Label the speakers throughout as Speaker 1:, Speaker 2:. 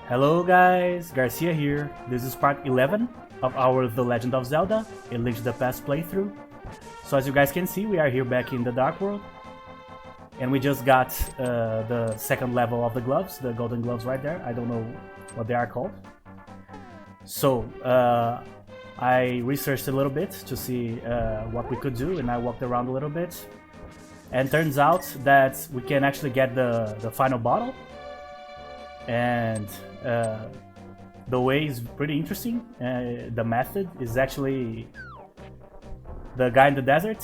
Speaker 1: Hello guys, Garcia here. This is part 11 of our The Legend of Zelda, a Link to the Past playthrough. So as you guys can see, we are here back in the Dark World. And we just got the second level of the gloves, the golden gloves right there. I don't know what they are called. So I researched a little bit to see what we could do, and I walked around a little bit. And turns out that we can actually get the final bottle. And the way is pretty interesting. The method is actually the guy in the desert,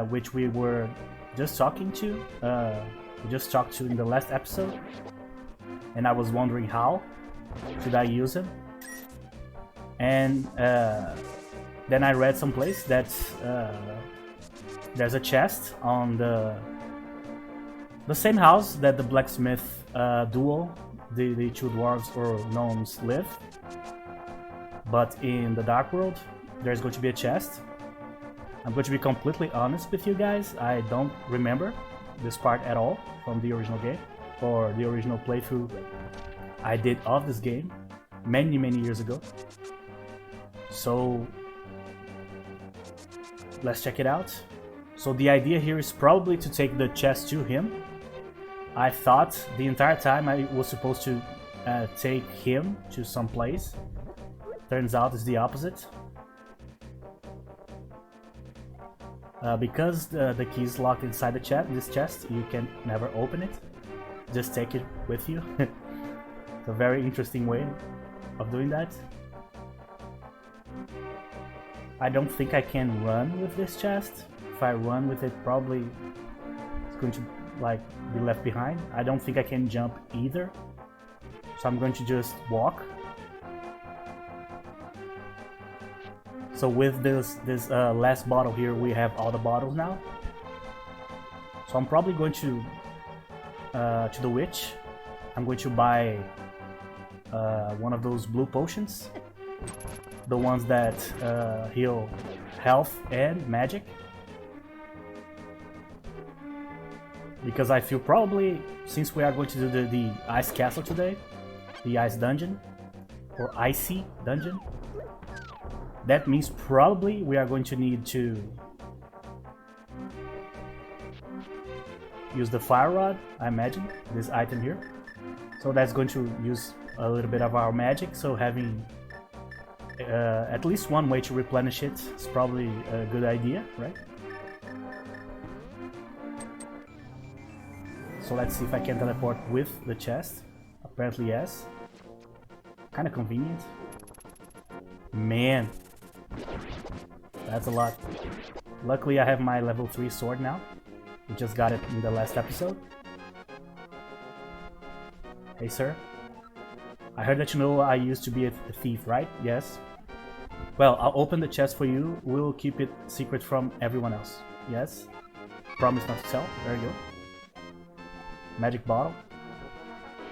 Speaker 1: which we were just talking to. We just talked to in the last episode, and I was wondering how should I use him. And then I read someplace that there's a chest on the same house that the blacksmith duo, the two dwarves or gnomes live, but in the Dark World there's going to be a chest. I'm going to be completely honest with you guys, I don't remember this part at all from the original game or the original playthrough I did of this game many years ago. So let's check it out. So the idea here is probably to take the chest to him. I thought the entire time I was supposed to take him to some place. Turns out it's the opposite. Because the key is locked inside this chest, you can never open it. Just take it with you. It's a very interesting way of doing that. I don't think I can run with this chest. If I run with it, probably it's going to be left behind. I don't think I can jump either, so I'm going to just walk. So with this last bottle here, we have all the bottles now. So I'm probably going to the witch. I'm going to buy one of those blue potions, the ones that heal health and magic. Because I feel probably, since we are going to do the ice castle today, the ice dungeon, or icy dungeon, that means probably we are going to need to use the fire rod, I imagine, this item here. So that's going to use a little bit of our magic, so having at least one way to replenish it is probably a good idea, right? So let's see if I can teleport with the chest. Apparently yes. Kinda convenient. Man, that's a lot. Luckily I have my level 3 sword now. We just got it in the last episode. Hey sir. I heard that you know I used to be a thief, right? Yes. Well, I'll open the chest for you. We'll keep it secret from everyone else. Yes. Promise not to tell. There you go. Magic bottle.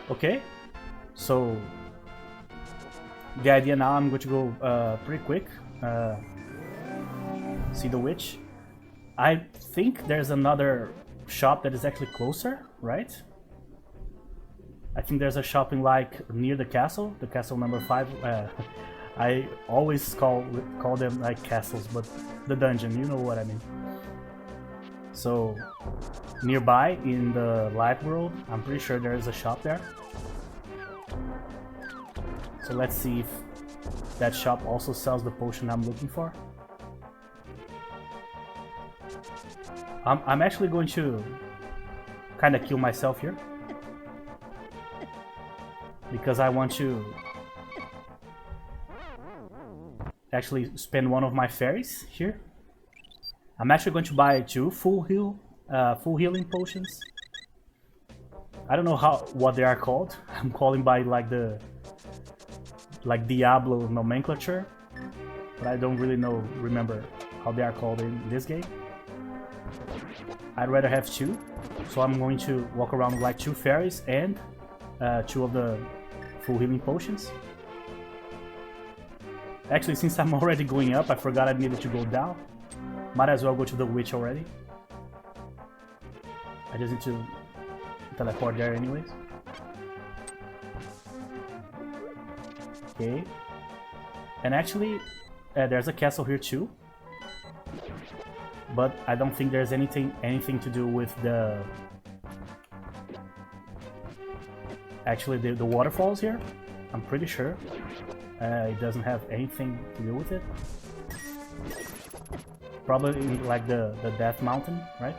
Speaker 1: Okay, so the idea now, I'm going to go pretty quick. See the witch. I think there's another shop that is actually closer, right? I think there's a shopping near the castle number 5. I always call them like castles, but the dungeon, you know what I mean. So nearby in the light world, I'm pretty sure there is a shop there. So let's see if that shop also sells the potion I'm looking for. I'm actually going to kind of kill myself here, because I want to actually spend one of my fairies here. I'm actually going to buy 2 full healing potions. I don't know what they are called. I'm calling by the Diablo nomenclature, but I don't really remember how they are called in this game. I'd rather have 2, so I'm going to walk around with like 2 fairies and 2 of the full healing potions. Actually, since I'm already going up, I forgot I needed to go down. Might as well go to the witch already. I just need to teleport there anyways. Okay. And actually, there's a castle here too. But I don't think there's anything to do with the... Actually, the waterfalls here. I'm pretty sure. It doesn't have anything to do with it. Probably like the Death Mountain, right?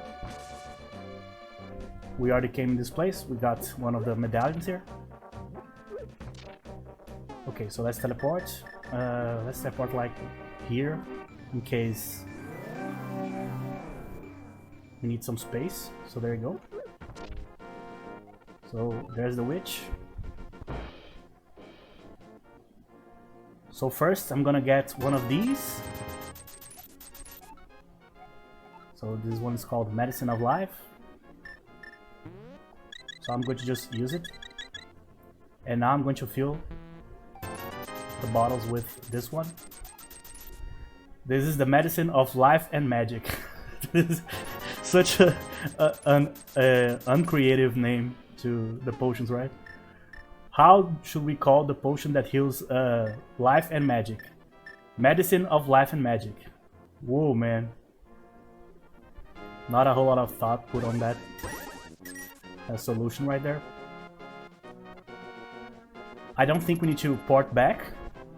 Speaker 1: We already came in this place. We got one of the medallions here. Okay, so let's teleport. Let's teleport like here, in case we need some space. So there you go. So there's the witch. So first I'm gonna get one of these. So this one is called Medicine of Life. So I'm going to just use it. And now I'm going to fill the bottles with this one. This is the Medicine of Life and Magic. This is such an uncreative name to the potions, right? How should we call the potion that heals life and magic? Medicine of Life and Magic. Whoa, man. Not a whole lot of thought put on that solution right there. I don't think we need to port back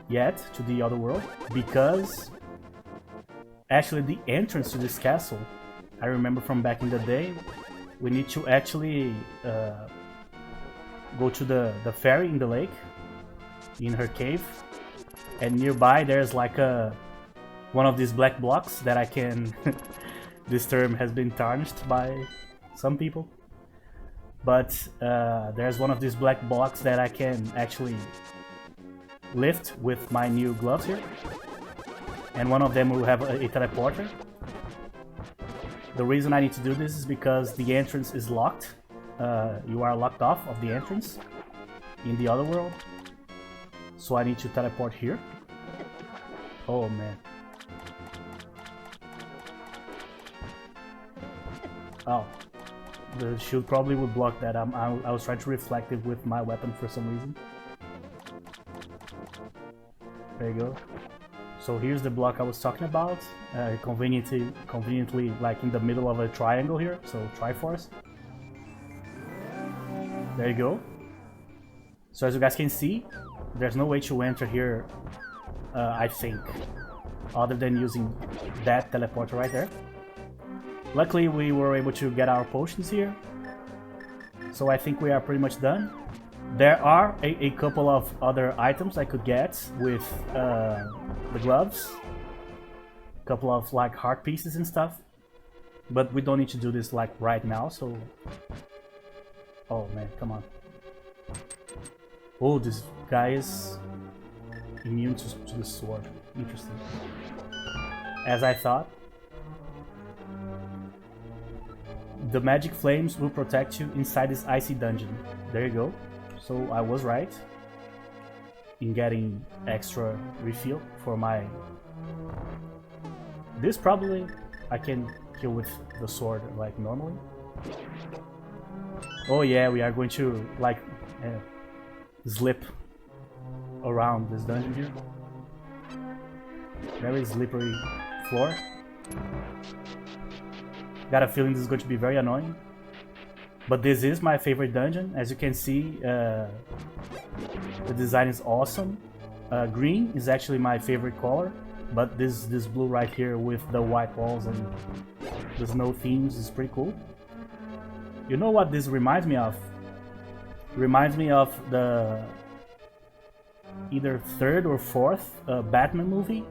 Speaker 1: yet to the other world, because actually the entrance to this castle, I remember from back in the day, we need to actually go to the ferry in the lake, in her cave, and nearby there's like one of these black blocks that I can... This term has been tarnished by some people, but there's one of these black blocks that I can actually lift with my new gloves here, and one of them will have a teleporter. The reason I need to do this is because the entrance is locked. You are locked off of the entrance in the other world, so I need to teleport here. Oh man. Oh, the shield probably would block that. I was trying to reflect it with my weapon for some reason. There you go. So here's the block I was talking about. Conveniently like in the middle of a triangle here, so Triforce. There you go. So as you guys can see, there's no way to enter here, I think, other than using that teleporter right there. Luckily, we were able to get our potions here, so I think we are pretty much done. There are a couple of other items I could get with the gloves. A couple of like heart pieces and stuff, but we don't need to do this like right now, so... Oh man, come on. Oh, this guy is immune to the sword. Interesting. As I thought. The magic flames will protect you inside this icy dungeon. There you go. So I was right in getting extra refill for my... This probably I can kill with the sword like normally. Oh yeah, we are going to like slip around this dungeon here. Very slippery floor. Got a feeling this is going to be very annoying. But this is my favorite dungeon. As you can see, the design is awesome. Green is actually my favorite color, but this blue right here with the white walls and the snow themes is pretty cool. You know what this reminds me of? Reminds me of the either third or fourth Batman movie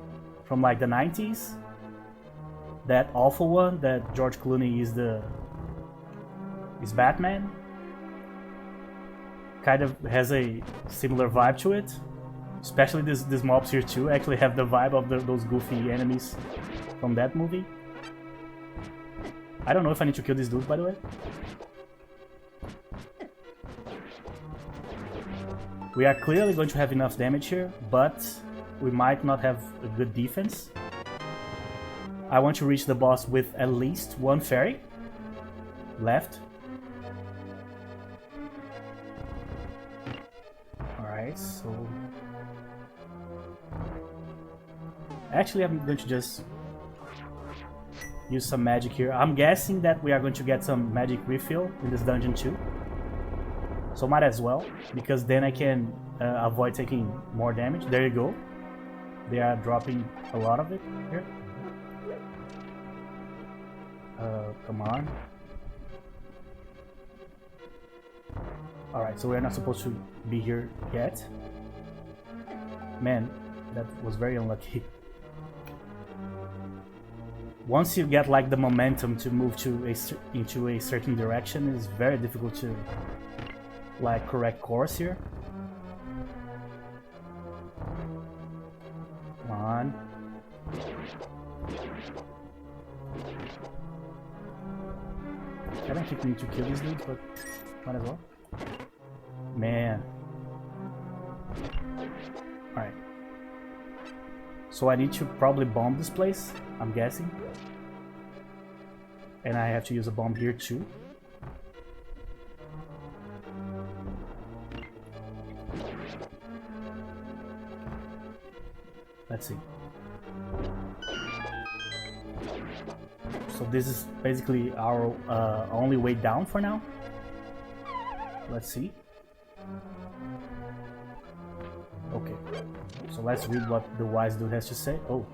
Speaker 1: from like the 90s. That awful one that George Clooney is Batman. Kind of has a similar vibe to it. Especially these mobs here too actually have the vibe of those goofy enemies from that movie. I don't know if I need to kill these dudes, by the way. We are clearly going to have enough damage here, but we might not have a good defense. I want to reach the boss with at least one fairy left. Alright, so Actually, I'm going to just use some magic here. I'm guessing that we are going to get some magic refill in this dungeon too. So might as well, because then I can avoid taking more damage. There you go. They are dropping a lot of it here. Come on. Alright, so we're not supposed to be here yet. Man, that was very unlucky. Once you get like the momentum to move into a certain direction, it's very difficult to like correct course here. Come on. I don't think we need to kill these dudes, but might as well. Man. Alright. So I need to probably bomb this place, I'm guessing. And I have to use a bomb here too. Let's see. So this is basically our only way down for now. Let's see. Okay. So let's read what the wise dude has to say. Oh.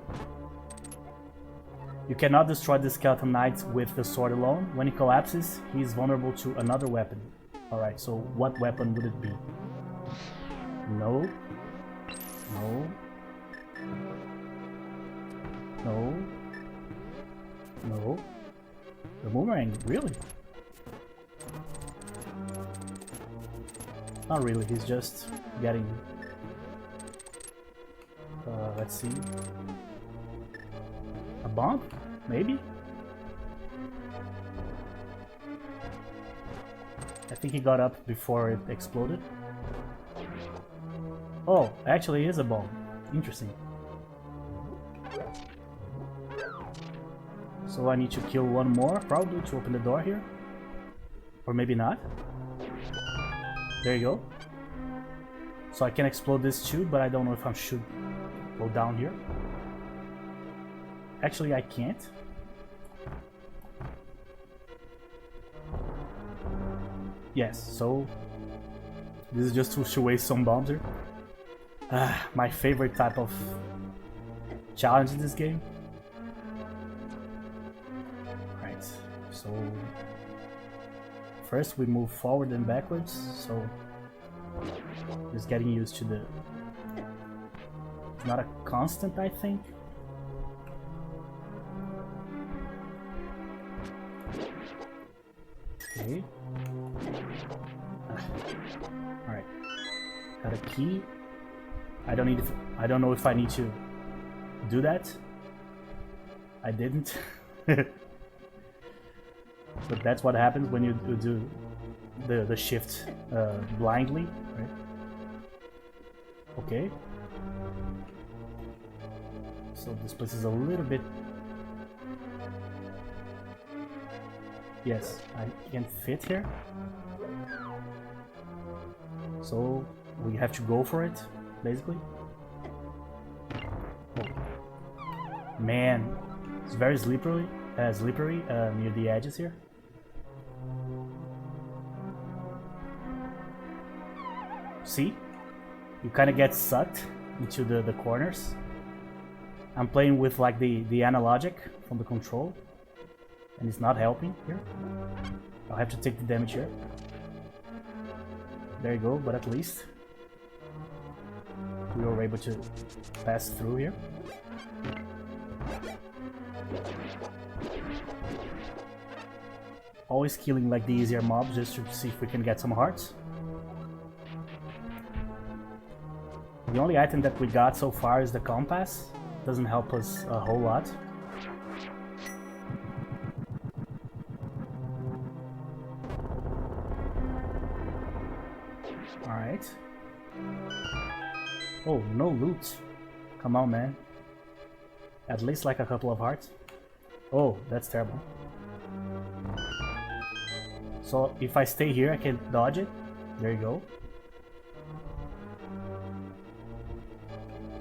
Speaker 1: You cannot destroy the skeleton knight with the sword alone. When he collapses, he is vulnerable to another weapon. Alright, so what weapon would it be? No. No. No. No. The boomerang, really? Not really, he's just getting... let's see... a bomb? Maybe? I think he got up before it exploded. Oh, actually it is a bomb. Interesting. So I need to kill one more, probably, to open the door here. Or maybe not. There you go. So I can explode this too, but I don't know if I should go down here. Actually, I can't. Yes, so this is just to waste some bombs here. My favorite type of challenge in this game. Right, so first we move forward and backwards, so just getting used to the... It's not a constant, I think. Okay. Alright. Got a key. I don't know if I need to do that. I didn't. But that's what happens when you do the shift blindly, right? Okay. So this place is a little bit... Yes, I can't fit here. So we have to go for it, basically. Oh. Man, it's very slippery near the edges here. See? You kind of get sucked into the corners. I'm playing with like the analogic from the control, and it's not helping here. I'll have to take the damage here. There you go, but at least we were able to pass through here. Always killing like the easier mobs just to see if we can get some hearts. The only item that we got so far is the compass. Doesn't help us a whole lot. Alright. Oh, no loot. Come on, man. At least like a couple of hearts. Oh, that's terrible. So if I stay here, I can dodge it. There you go.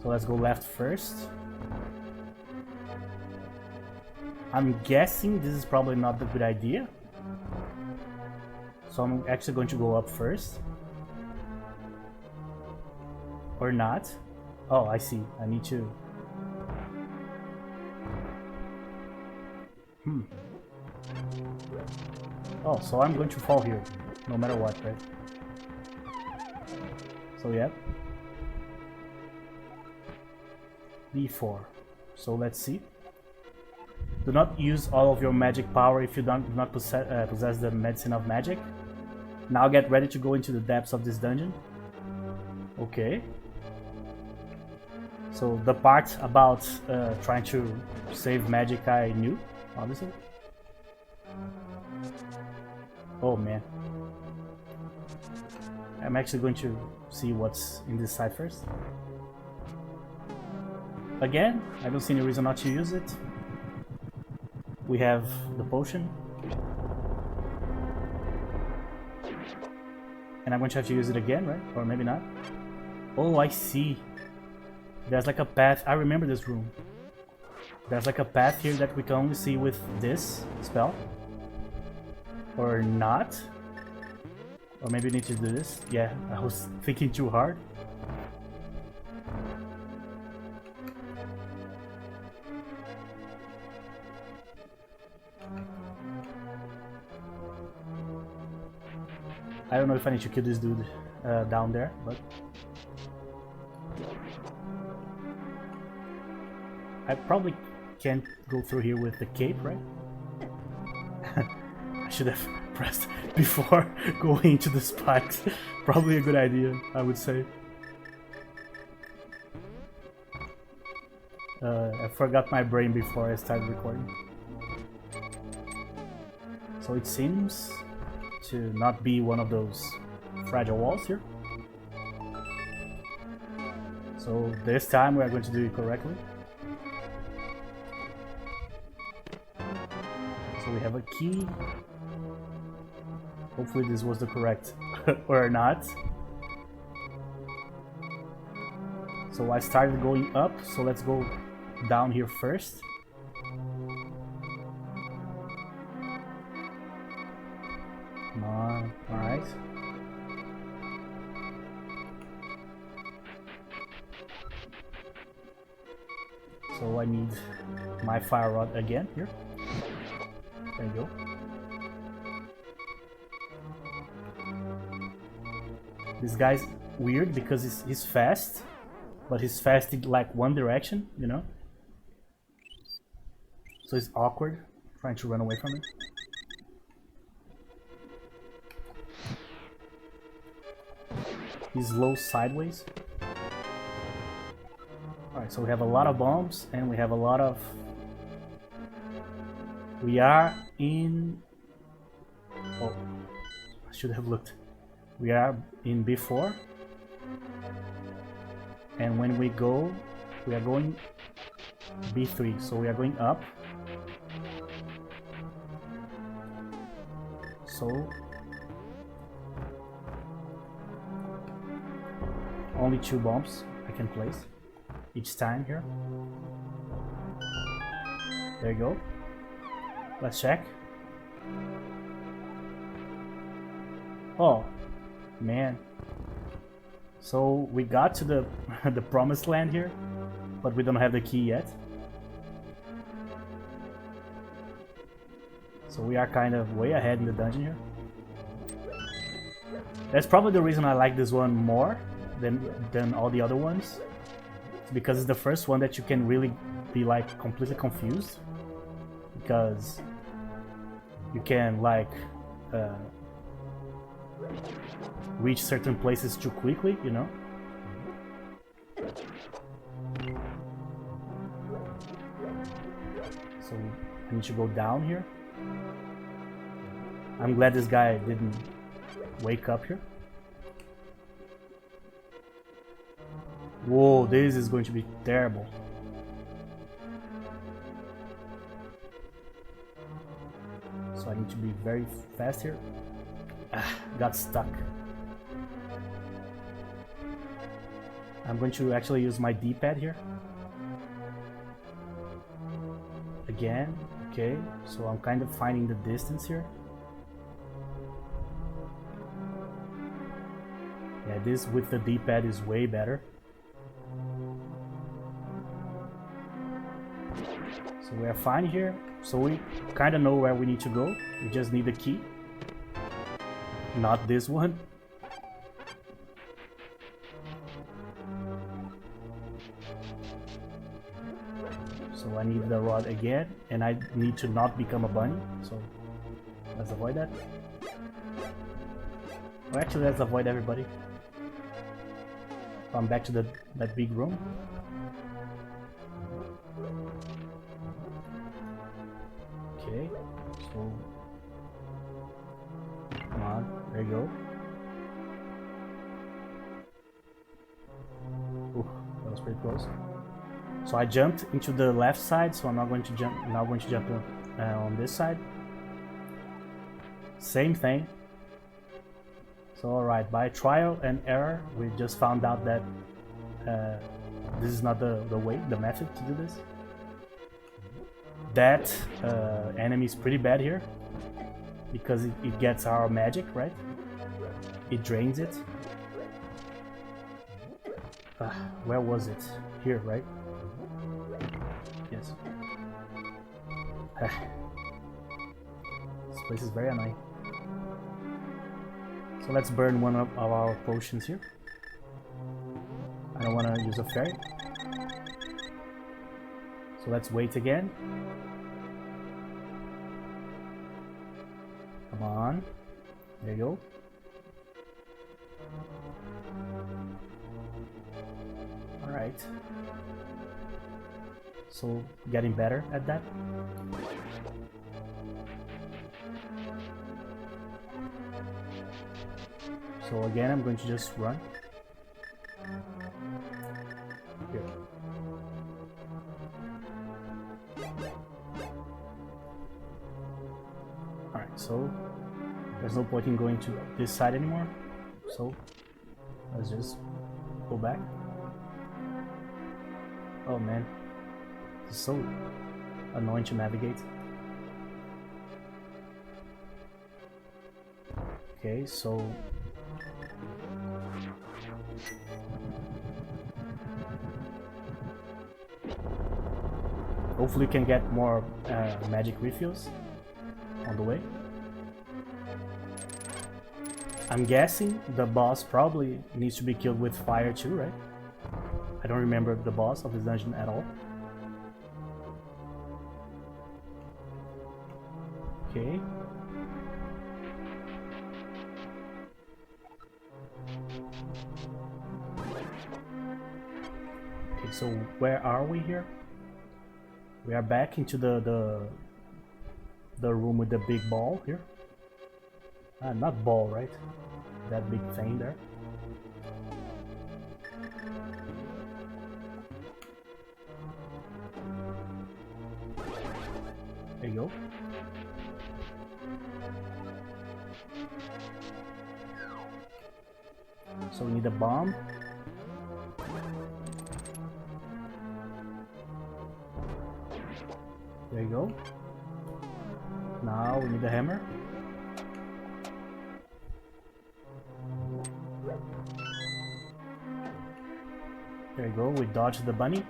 Speaker 1: So let's go left first. I'm guessing this is probably not the good idea. So I'm actually going to go up first. Or not. Oh, I see. I need to... Oh, so I'm going to fall here, no matter what, right? So yeah. B4. So let's see. Do not use all of your magic power if you do not possess the medicine of magic. Now get ready to go into the depths of this dungeon. Okay. So the part about trying to save magic I knew, obviously. Oh man. I'm actually going to see what's in this side first. Again, I don't see any reason not to use it. We have the potion. And I'm going to have to use it again, right? Or maybe not. Oh, I see. There's like a path. I remember this room. There's like a path here that we can only see with this spell. Or not. Or maybe we need to do this. Yeah, I was thinking too hard. I don't know if I need to kill this dude down there, but... I probably can't go through here with the cape, right? I should have pressed before going into the spikes. Probably a good idea, I would say. I forgot my brain before I started recording. So it seems to not be one of those fragile walls here. So this time we are going to do it correctly. So we have a key. Hopefully this was the correct or not. So I started going up, so let's go down here first. Come on, alright. So I need my fire rod again here. There you go. This guy's weird because he's fast, but he's fast in like one direction, you know? So it's awkward trying to run away from it. He's low sideways. Alright, so we have a lot of bombs and we have a lot of... We are in... Oh, I should have looked. We are in B4. And when we go, we are going B3, so we are going up. So... Only 2 bombs I can place each time here. There you go. Let's check. Oh, man. So we got to the the promised land here, but we don't have the key yet. So we are kind of way ahead in the dungeon here. That's probably the reason I like this one more than all the other ones. It's because it's the first one that you can really be like completely confused, because you can like reach certain places too quickly, you know. So I need to go down here. I'm glad this guy didn't wake up here. Whoa, this is going to be terrible. So I need to be very fast here. Ah, got stuck. I'm going to actually use my D-pad here. Again. Okay, so I'm kind of finding the distance here. Yeah, this with the D-pad is way better. So we are fine here. So we kind of know where we need to go. We just need the key. Not this one. So I need the rod again, and I need to not become a bunny. So let's avoid that. Or actually, let's avoid everybody. So I'm back to that big room. Okay, so come on, there you go. Ooh, that was pretty close. So I jumped into the left side, so I'm not going to jump. I'm now going to jump on this side. Same thing. So alright, by trial and error, we just found out that this is not the way, the method to do this. That enemy is pretty bad here because it gets our magic, right? It drains it. Where was it? Here, right? Yes. This place is very annoying. So let's burn one of our potions here. I don't want to use a fairy. So let's wait again. Come on. There you go. Alright. So getting better at that. So again, I'm going to just run. Here. Alright, so there's no point in going to this side anymore. So let's just go back. Oh man, it's so annoying to navigate. Okay, so hopefully we can get more magic refills on the way. I'm guessing the boss probably needs to be killed with fire too, right? I don't remember the boss of this dungeon at all. Okay. Okay, so where are we here? We are back into the room with the big ball here. Not ball, right? That big thing there. There you go. So we need a bomb. There you go. Now we need a hammer. There you go, we dodged the bunny.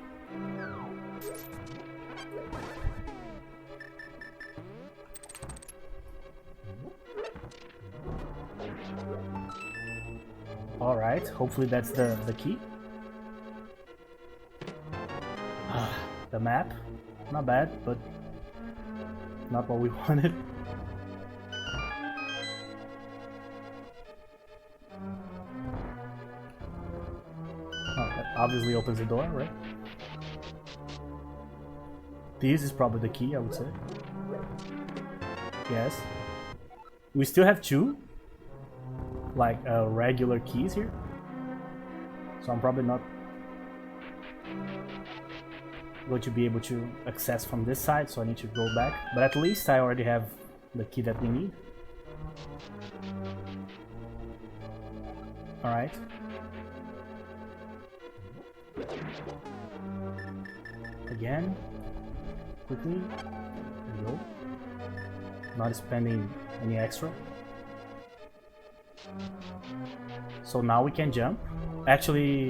Speaker 1: Alright, hopefully that's the key. The map, not bad, but not what we wanted. Oh, that obviously opens the door, right? This is probably the key, I would say. Yes. We still have two, like regular keys here. So I'm probably not going to be able to access from this side, so I need to go back. But at least I already have the key that we need. Alright. Again. Quickly. There we we go. Not spending any extra. So now we can jump. Actually,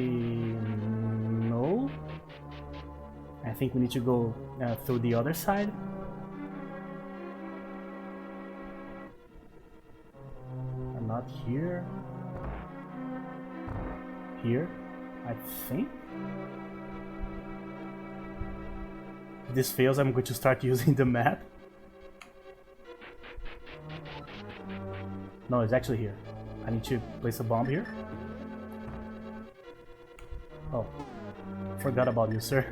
Speaker 1: no. I think we need to go through the other side. And not here. Here, I think. If this fails, I'm going to start using the map. No, it's actually here. I need to place a bomb here. Oh, forgot about you, sir.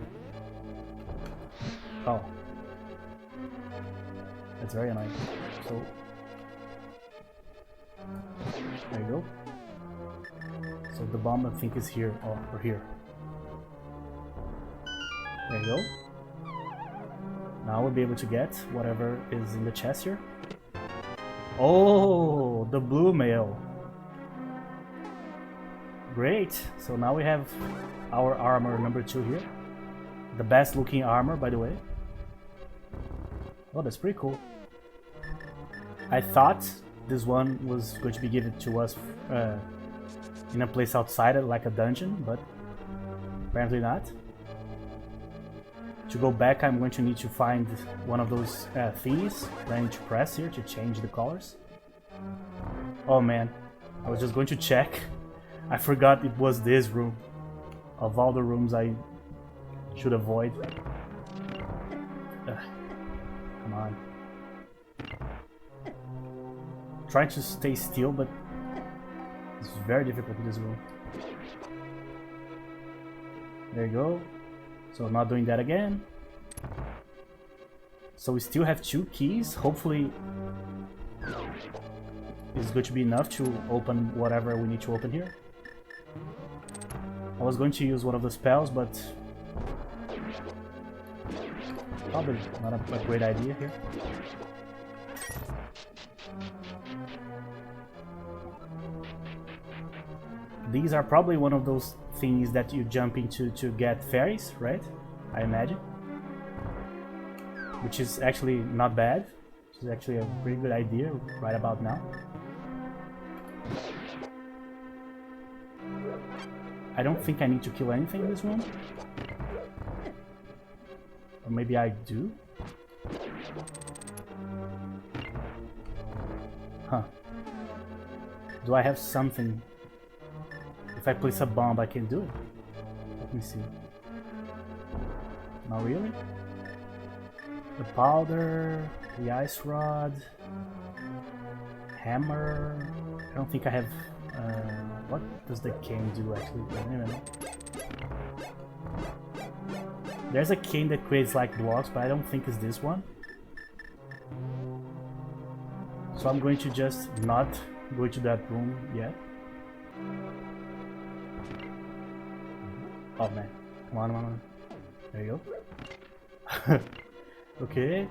Speaker 1: Oh, that's very annoying. So, there you go. So the bomb, I think, is here, or here. There you go. Now we'll be able to get whatever is in the chest here. Oh, the blue mail. Great. So now we have our armor number 2 here. The best looking armor, by the way. Oh, that's pretty cool. I thought this one was going to be given to us in a place outside it, like a dungeon, but apparently not. To go back, I'm going to need to find one of those thingies that I need to press here to change the colors. Oh man, I was just going to check. I forgot it was this room. Of all the rooms I should avoid. Come on. Trying to stay still, but it's very difficult in this room. There you go. So not doing that again. So we still have 2 keys. Hopefully it's going to be enough to open whatever we need to open here. I was going to use one of the spells, but probably not a great idea here. These are probably one of those things that you jump into to get fairies, right? I imagine. Which is actually not bad. Which is actually a pretty good idea right about now. I don't think I need to kill anything in this room. Or maybe I do? Huh. Do I have something? If I place a bomb, I can do it? Let me see. Not really? The powder, the ice rod, hammer. I don't think I have. What does the cane do actually? I don't even know. There's a cane that creates like blocks, but I don't think it's this one. So I'm going to just not go to that room yet. Oh man, come on, come on. There you go. Okay.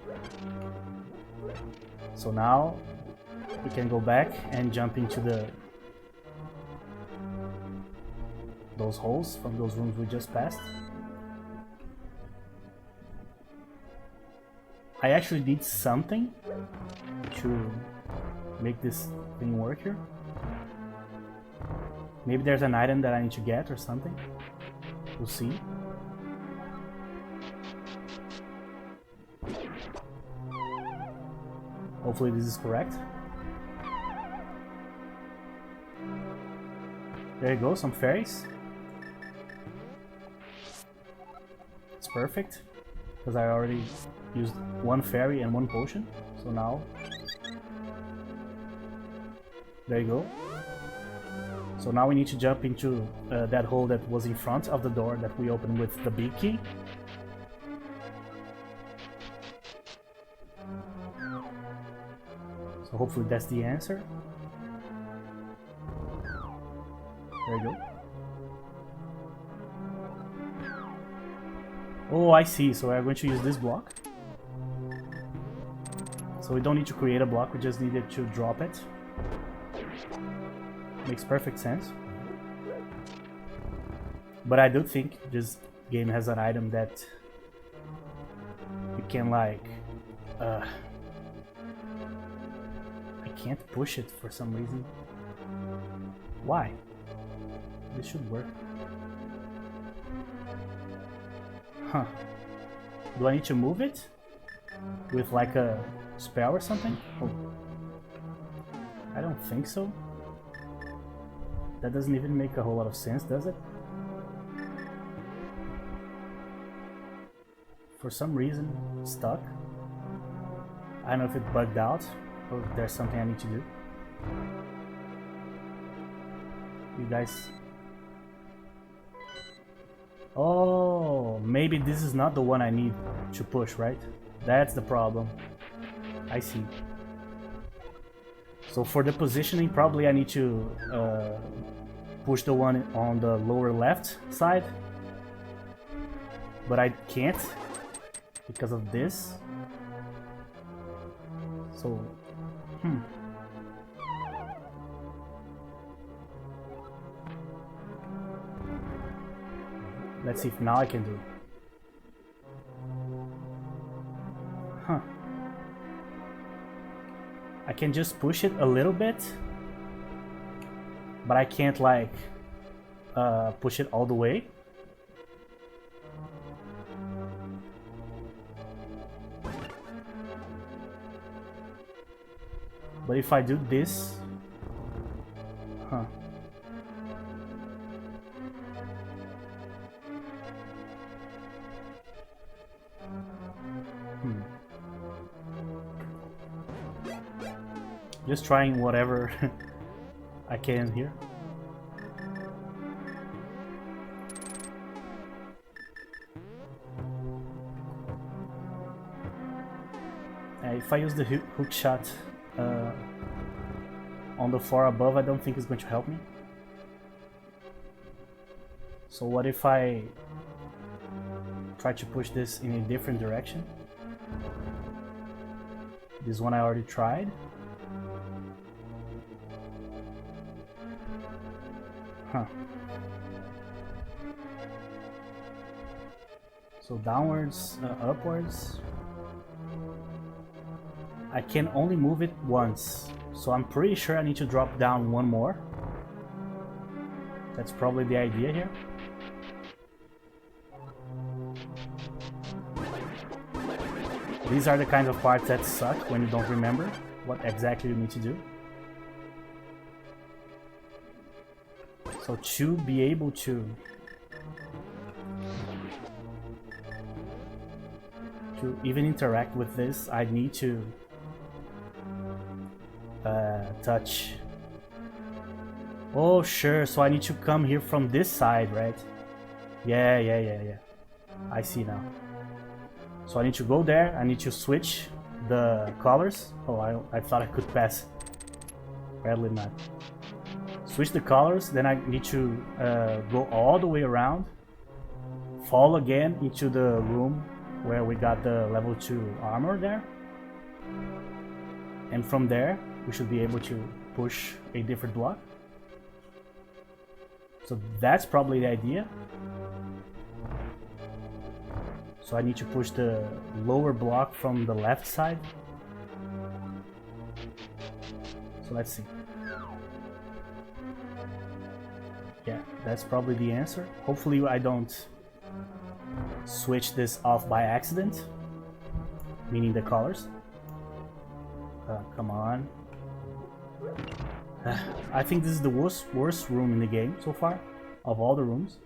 Speaker 1: So now we can go back and jump into those holes from those rooms we just passed. I actually need something to make this thing work here. Maybe there's an item that I need to get or something. We'll see. Hopefully this is correct. There you go, some fairies. It's perfect, because I already used 1 fairy and 1 potion. So now, there you go. So now we need to jump into that hole that was in front of the door that we opened with the big key. So hopefully that's the answer. There you go. Oh, I see. So we're going to use this block. So we don't need to create a block, we just needed to drop it. Makes perfect sense. But I do think this game has an item that you can like I can't push it for some reason. Why? This should work. Huh. Do I need to move it? With like a spell or something? Oh. I don't think so. That doesn't even make a whole lot of sense, does it? For some reason, it's stuck. I don't know if it bugged out or if there's something I need to do. You guys... Oh, maybe this is not the one I need to push, right? That's the problem. I see. So for the positioning, probably I need to push the one on the lower left side. But I can't because of this. So, Let's see if now I can do it. Huh. I can just push it a little bit, but I can't like push it all the way. But if I do this, huh. Just trying whatever I can here. If I use the hook shot on the floor above, I don't think it's going to help me. So what if I try to push this in a different direction? This one I already tried. Huh. So downwards, upwards. I can only move it once, so I'm pretty sure I need to drop down one more. That's probably the idea here. These are the kinds of parts that suck when you don't remember what exactly you need to do. So to be able to even interact with this, I need to touch. Oh sure, so I need to come here from this side, right? Yeah. I see now. So I need to go there, I need to switch the colors. Oh, I thought I could pass. Apparently not. Switch the colors, then I need to go all the way around, fall again into the room where we got the level 2 armor there, and from there we should be able to push a different block. So that's probably the idea. So I need to push the lower block from the left side. So let's see. Yeah, that's probably the answer. Hopefully I don't switch this off by accident, meaning the colors. Come on. I think this is the worst room in the game so far, of all the rooms,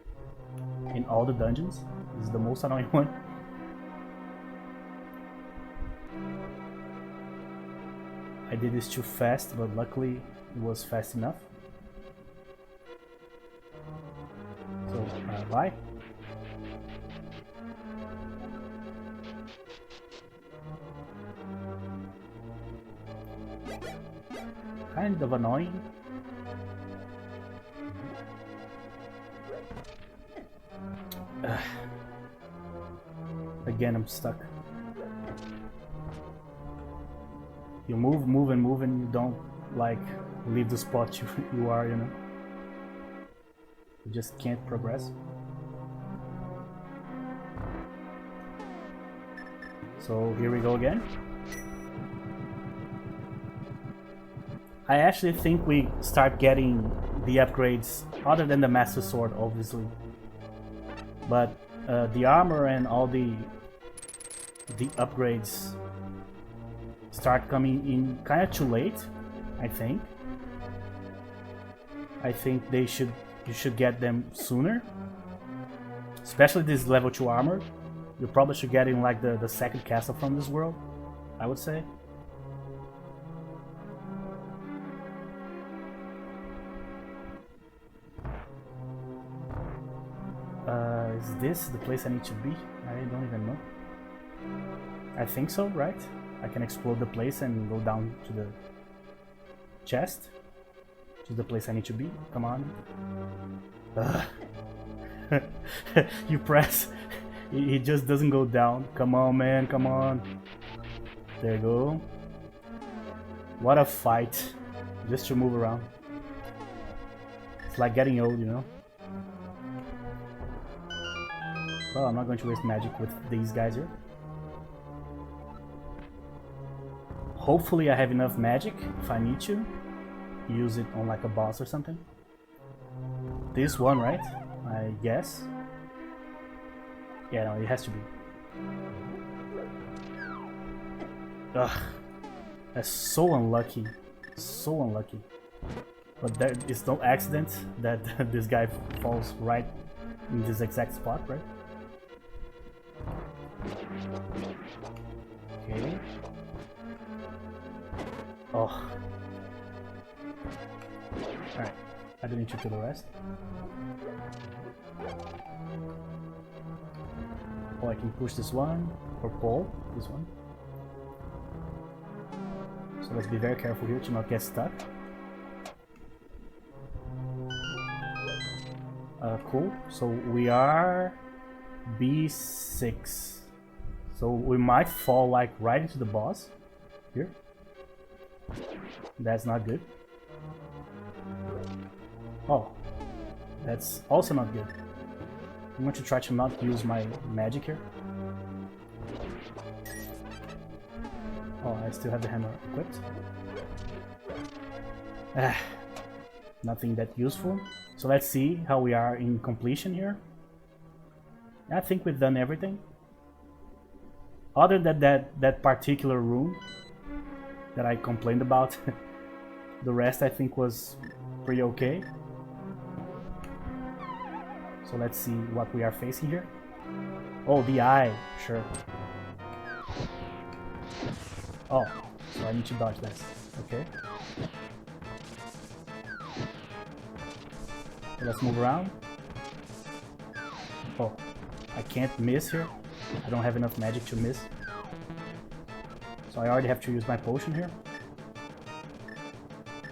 Speaker 1: in all the dungeons. This is the most annoying one. I did this too fast, but luckily it was fast enough. So, bye. Kind of annoying. Again, I'm stuck. You move, and you don't like leave the spot you are, you know. You just can't progress. So here we go again. I actually think we start getting the upgrades other than the Master Sword, obviously. But the armor and all the upgrades start coming in kind of too late, I think. I think you should get them sooner. Especially this level 2 armor. You probably should get in like the second castle from this world, I would say. Is this the place I need to be? I don't even know. I think so, right? I can explode the place and go down to the chest. To the place I need to be. Come on. You press. He just doesn't go down. Come on, man. Come on. There you go. What a fight. Just to move around. It's like getting old, you know? Well, I'm not going to waste magic with these guys here. Hopefully I have enough magic if I need to. Use it on like a boss or something. This one, right? I guess. Yeah, no, it has to be. Ugh. That's so unlucky. So unlucky. But there is no accident that this guy falls right in this exact spot, right? Okay. Oh. Alright. I don't need to kill the rest. Oh, I can push this one, or pull this one. So let's be very careful here to not get stuck. Cool. So we are B6. So we might fall like right into the boss here. That's not good. Oh, that's also not good. I'm going to try to not use my magic here. Oh, I still have the hammer equipped. Nothing that useful. So let's see how we are in completion here. I think we've done everything. Other than that particular room that I complained about, the rest I think was pretty okay. So let's see what we are facing here. Oh, the eye, sure. Oh, so I need to dodge that. Okay. So let's move around. Oh, I can't miss here. I don't have enough magic to miss. So I already have to use my potion here.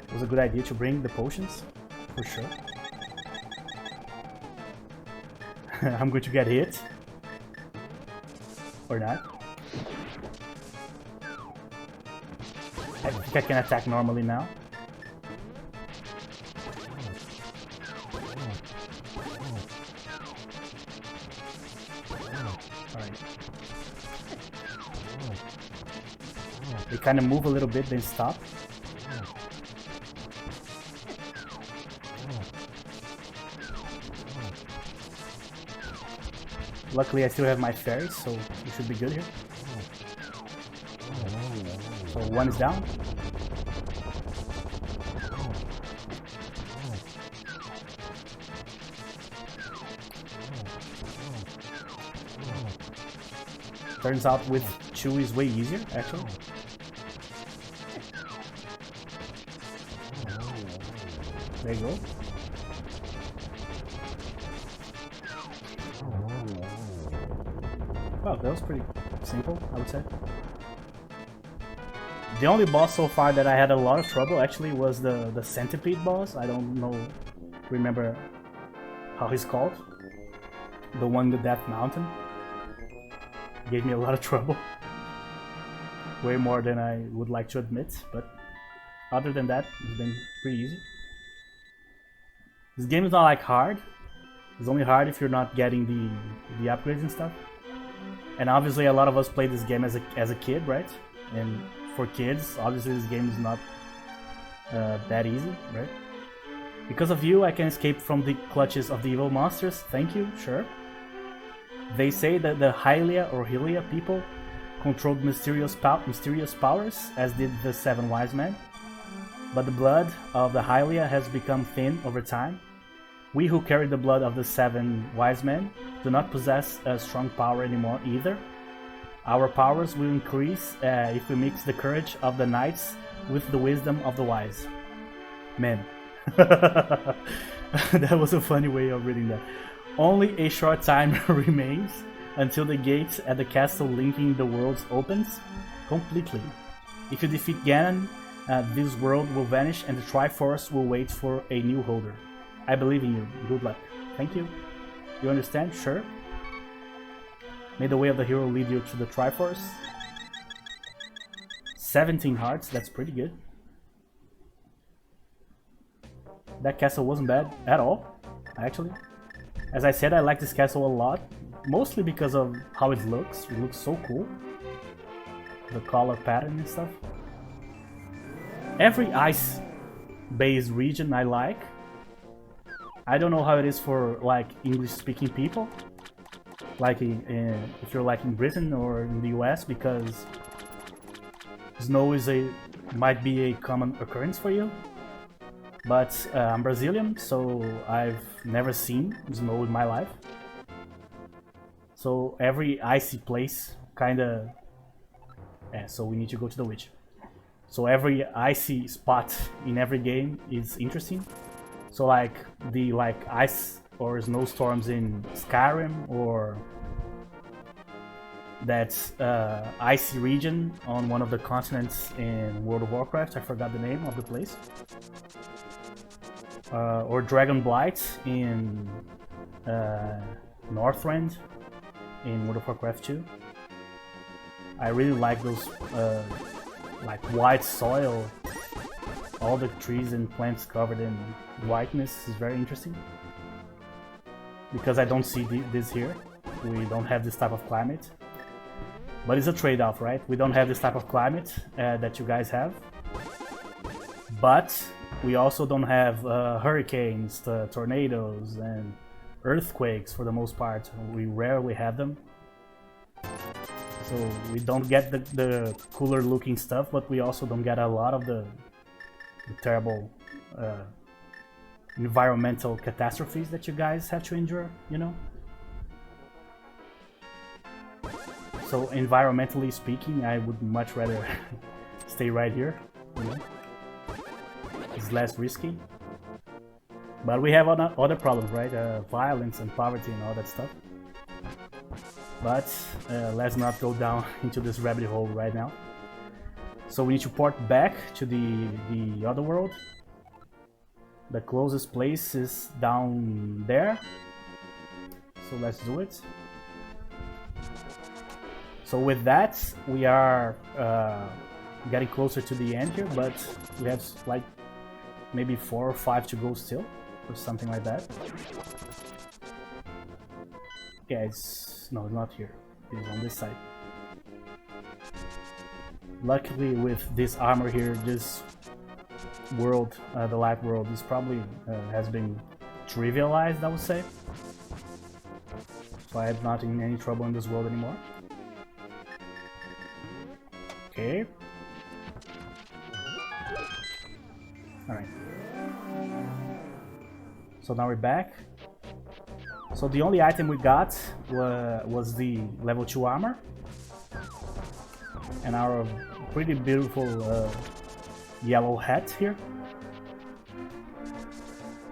Speaker 1: It was a good idea to bring the potions, for sure. I'm going to get hit. Or not. I think I can attack normally now. Alright. They kind of move a little bit, then stop. Luckily I still have my fairies, so we should be good here. So one is down. Turns out with two is way easier, actually. There you go. Well, that was pretty simple, I would say. The only boss so far that I had a lot of trouble actually was the centipede boss. I don't remember how he's called. The one in the Death Mountain. Gave me a lot of trouble. Way more than I would like to admit, but other than that, it's been pretty easy. This game is not like hard. It's only hard if you're not getting the upgrades and stuff. And obviously a lot of us played this game as a kid, right? And for kids, obviously this game is not that easy, right? Because of you, I can escape from the clutches of the evil monsters. Thank you, sure. They say that the Hylia or Hylia people controlled mysterious powers, as did the 7 wise men. But the blood of the Hylia has become thin over time. We who carry the blood of the 7 wise men do not possess a strong power anymore either. Our powers will increase if we mix the courage of the knights with the wisdom of the wise men. That was a funny way of reading that. Only a short time remains until the gates at the castle linking the worlds opens completely. If you defeat Ganon, this world will vanish and the Triforce will wait for a new holder. I believe in you. Good luck. Thank you. You understand? Sure. May the way of the hero lead you to the Triforce. 17 hearts, that's pretty good. That castle wasn't bad at all, actually. As I said, I like this castle a lot, mostly because of how it looks. It looks so cool. The color pattern and stuff. Every ice-based region I like. I don't know how it is for like English-speaking people, like if you're like in Britain or in the US, because snow is might be a common occurrence for you. But I'm Brazilian, so I've never seen snow in my life. So every icy place kinda... Yeah, so we need to go to the witch. So every icy spot in every game is interesting. So like the ice or snowstorms in Skyrim, or that icy region on one of the continents in World of Warcraft. I forgot the name of the place. Or Dragon Blight in Northrend in World of Warcraft 2. I really like those like white soil, all the trees and plants covered in whiteness is very interesting. Because I don't see this here. We don't have this type of climate. But it's a trade-off, right? We don't have this type of climate that you guys have. But we also don't have hurricanes, tornadoes, and earthquakes for the most part. We rarely have them. So we don't get the cooler looking stuff, but we also don't get a lot of the terrible environmental catastrophes that you guys have to endure, you know? So environmentally speaking, I would much rather stay right here, you know? It's less risky. But we have other problems, right? Violence and poverty and all that stuff. But let's not go down into this rabbit hole right now. So we need to port back to the other world. The closest place is down there. So let's do it. So with that, we are getting closer to the end here, but we have like maybe 4 or 5 to go still, or something like that. Yeah, no, it's not here. It's on this side. Luckily, with this armor here, this world, the light world, is probably has been trivialized, I would say. So I'm not in any trouble in this world anymore. Okay. Alright. So now we're back. So the only item we got was the level 2 armor. And our pretty beautiful yellow hat here.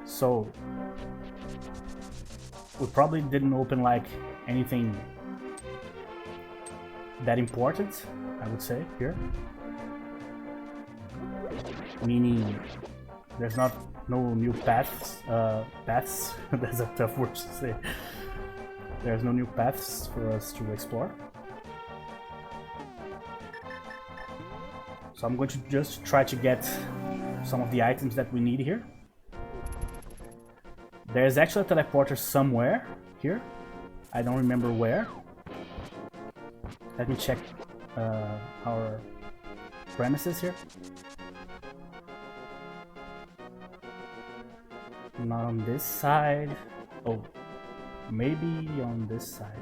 Speaker 1: So we probably didn't open like anything that important, I would say, here. Meaning there's no new paths. That's a tough word to say. There's no new paths for us to explore. So I'm going to just try to get some of the items that we need here. There's actually a teleporter somewhere here. I don't remember where. Let me check our premises here. Not on this side. Oh, maybe on this side.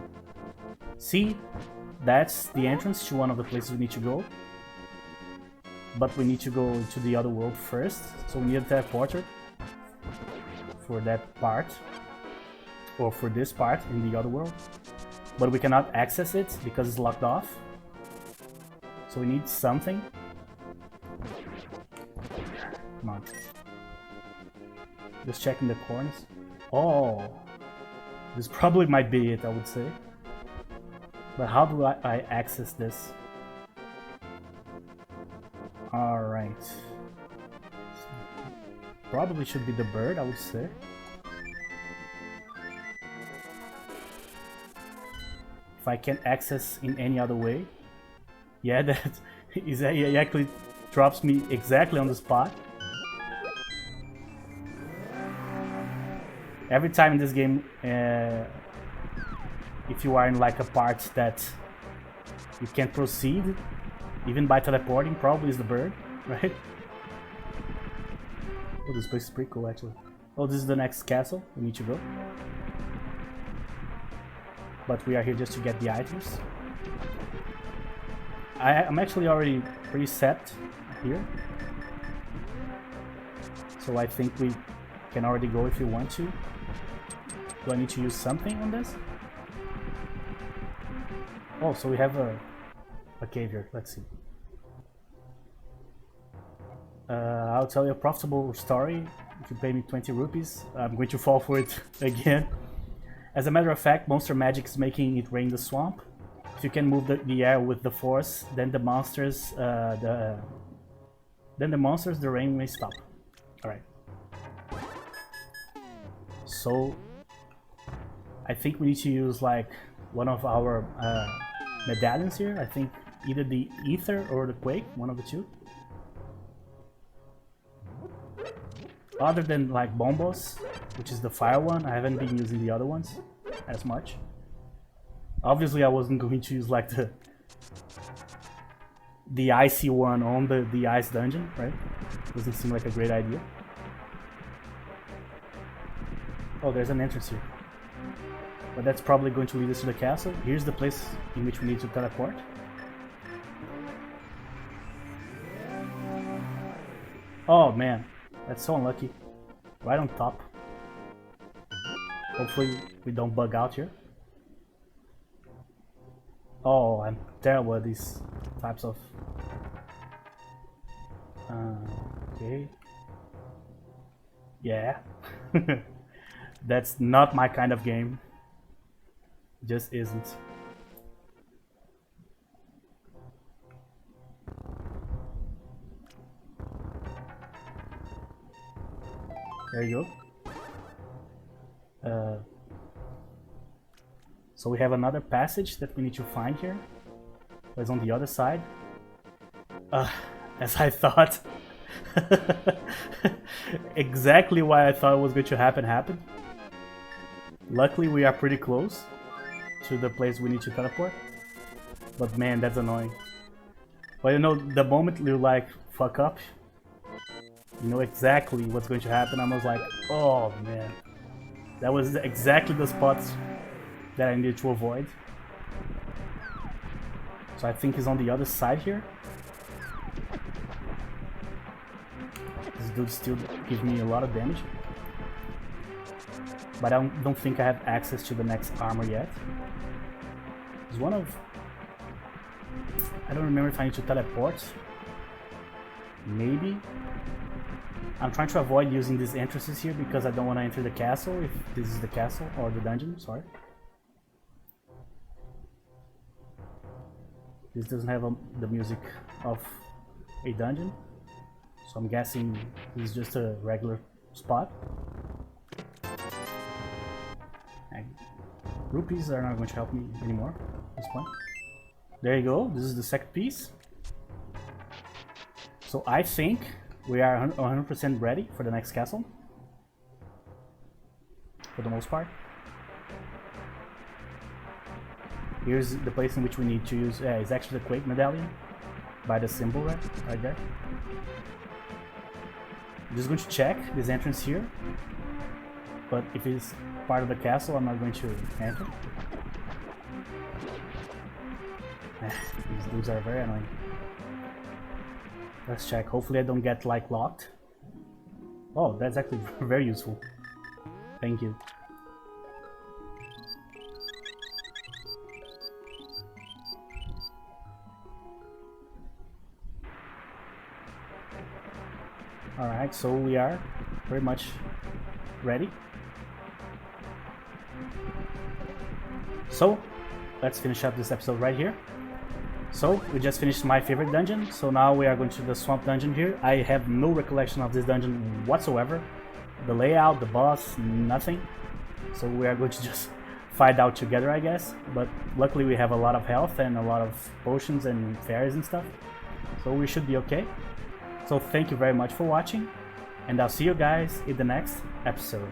Speaker 1: See, that's the entrance to one of the places we need to go. But we need to go to the other world first, so we need a teleporter for that part, or for this part in the other world. But we cannot access it because it's locked off. So we need something. Come on. Just checking the corners. Oh, this probably might be it, I would say. But how do I access this? Alright. Probably should be the bird, I would say. If I can access in any other way. Yeah, that is, it actually drops me exactly on the spot. Every time in this game, if you are in like a part that you can't proceed, even by teleporting, probably is the bird, right? Oh, this place is pretty cool actually. Oh, this is the next castle we need to go. But we are here just to get the items. I'm actually already pretty set here. So I think we can already go if you want to. Do I need to use something on this? Oh, so we have a cave here. Let's see. I'll tell you a profitable story. If you pay me 20 rupees, I'm going to fall for it again. As a matter of fact, monster magic is making it rain the swamp. If you can move the air with the force, then the monsters, the rain may stop. All right. So I think we need to use like one of our medallions here. I think either the ether or the quake, one of the two. Other than like bombos, which is the fire one, I haven't been using the other ones as much. Obviously I wasn't going to use like the icy one on the ice dungeon, right? Doesn't seem like a great idea. Oh, there's an entrance here. But that's probably going to lead us to the castle. Here's the place in which we need to teleport. Oh man, that's so unlucky. Right on top. Hopefully we don't bug out here. Oh, I'm terrible at these types of... okay. Yeah. That's not my kind of game. Just isn't. There you go. So we have another passage that we need to find here. It's on the other side. As I thought. Exactly why I thought it was going to happen happened. Luckily we are pretty close to the place we need to teleport. But man, that's annoying. But you know, the moment you like fuck up, you know exactly what's going to happen. I was like, oh man. That was exactly the spots that I needed to avoid. So I think he's on the other side here. This dude still gives me a lot of damage. But I don't think I have access to the next armor yet. There's one of... I don't remember if I need to teleport. Maybe. I'm trying to avoid using these entrances here because I don't want to enter the castle, if this is the castle, or the dungeon, sorry. This doesn't have the music of a dungeon, so I'm guessing this is just a regular spot. And rupees are not going to help me anymore at this point. There you go, this is the second piece. So I think we are 100% ready for the next castle, for the most part. Here's the place in which we need to use, it's actually the Quake medallion, by the symbol right there. I'm just going to check this entrance here. but if it's part of the castle, I'm not going to enter. These dudes are very annoying. Let's check. Hopefully I don't get like locked. Oh, that's actually very useful. Thank you. Alright, so we are very much ready. So, let's finish up this episode right here. So, we just finished my favorite dungeon, so now we are going to the swamp dungeon here. I have no recollection of this dungeon whatsoever. The layout, the boss, nothing. So we are going to just fight out together, I guess. But luckily we have a lot of health and a lot of potions and fairies and stuff. So we should be okay. So thank you very much for watching, and I'll see you guys in the next episode.